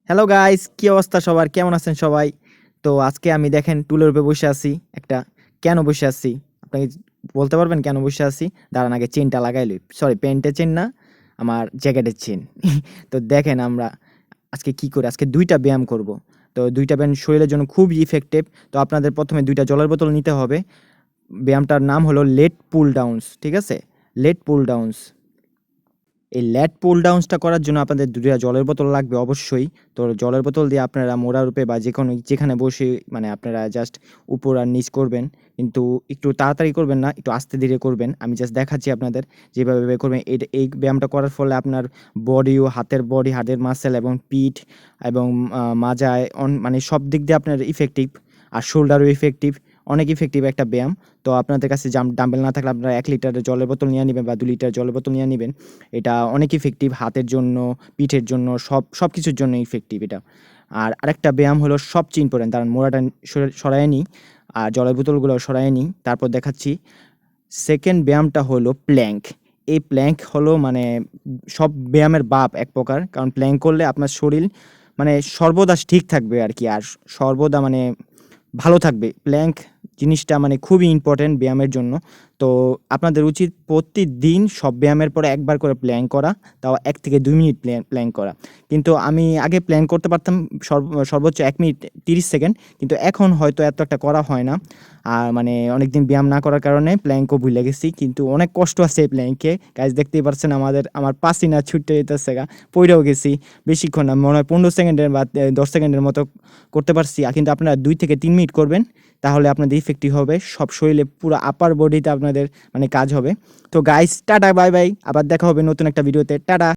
Hello guys, কি অবস্থা সবার? কেমন আছেন সবাই? তো আজকে আমি দেখেন টুলের উপরে বসে আছি। একটা কেন বসে আছি? আপনাকে বলতে পারবেন কেন বসে আছি? দাঁড়ান আগে চেইনটা লাগাই লই। সরি, প্যান্টের চেইন না, আমার জ্যাকেটের চেইন। তো দেখেন আমরা আজকে কি করি? আজকে ২ টা ব্যায়াম করব। তো ২ টা ব্যায়াম শরীরের জন্য খুবই ইফেক্টিভ। তো আপনাদের ১ম এ ২ টা জলের বোতল নিতে হবে। ব্যায়ামটার নাম হলো লেট পুল ডাউনস, ঠিক আছে? লেট পুল ডাউনস। এই ল্যাট পুল ডাউনসটা করার জন্য আপনাদের ২ টা জলের বোতল লাগবে অবশ্যই। তো জলের বোতল দিয়ে আপনারা মোড়ার উপরে বা যেখানে বসে মানে আপনারা জাস্ট উপর আর নিচ করবেন। কিন্তু একটু তাড়াতাড়ি করবেন না, একটু আস্তে ধীরে করবেন। আমি জাস্ট দেখাচ্ছি আপনাদের যেভাবে করবেন। এই ব্যায়ামটা করার ফলে আপনার বডি ও হাতের মাসল এবং পিঠ এবং মাজায় মানে সব দিক দিয়ে আপনার ইফেক্টিভ। আর শোল্ডারও ইফেক্টিভ। অনেক ইফেক্টিভ একটা ব্যায়াম। তো আপনাদের কাছে ডাম্বেল না থাকলে আপনারা ১ লিটারের জলের বোতল নিয়ে নিবেন বা ২ লিটার জলের বোতল নিয়ে নিবেন। এটা অনেক ইফেক্টিভ হাতের জন্য, পিঠের জন্য, সবকিছুর জন্য ইফেক্টিভ এটা। আর আরেকটা ব্যায়াম হলো সবচেয়ে ইম্পোর্টেন্ট, দাঁড়ান মোড়াটা সরাইয়া নিই আর জলের বোতলগুলো সরাইয়া নিই, তারপর দেখাচ্ছি। 2nd ব্যায়ামটা হলো প্ল্যাঙ্ক। এই প্ল্যাঙ্ক হলো মানে সব ব্যায়ামের বাপ এক প্রকার। কারণ প্ল্যাঙ্ক করলে আপনার শরীর মানে সর্বদা ঠিক থাকবে আরকি। আর সর্বদা মানে ভালো থাকবে। প্ল্যাঙ্ক জিনিসটা মানে খুবই ইম্পোর্টেন্ট ব্যায়ামের জন্য। তো আপনাদের উচিত প্রতিদিন সব ব্যায়ামের পরে একবার করে প্ল্যাঙ্ক করা, তাও ১ থেকে ২ মিনিট প্ল্যাঙ্ক করা। কিন্তু আমি আগে প্ল্যাঙ্ক করতে পারতাম সর্বোচ্চ ১ মিনিট ৩০ সেকেন্ড। কিন্তু এখন হয়তো এত একটা করা হয় না। আর মানে অনেকদিন ব্যায়াম না করার কারণে প্ল্যাঙ্কও ভুলে গেছি। কিন্তু অনেক কষ্ট আছে এই প্ল্যাঙ্কে। গাইস দেখতেই পারছেন আমার পাসিনা ছুটতে যাইতেছে গা। পইড়াও গেছি। বেশিক্ষণ না, মনে হয় ১৫ সেকেন্ডের বা ১০ সেকেন্ডের মতো করতে পারছি। কিন্তু আপনারা ২ থেকে ৩ মিনিট করবেন। তাহলে আপনাদের ইফেক্টিভ হবে। সব শরীরে পুরো আপার বডিতে আপনাদের মানে কাজ হবে। তো গাইস টাটা বাই বাই। আবার দেখা হবে নতুন একটা ভিডিওতে। টাটা।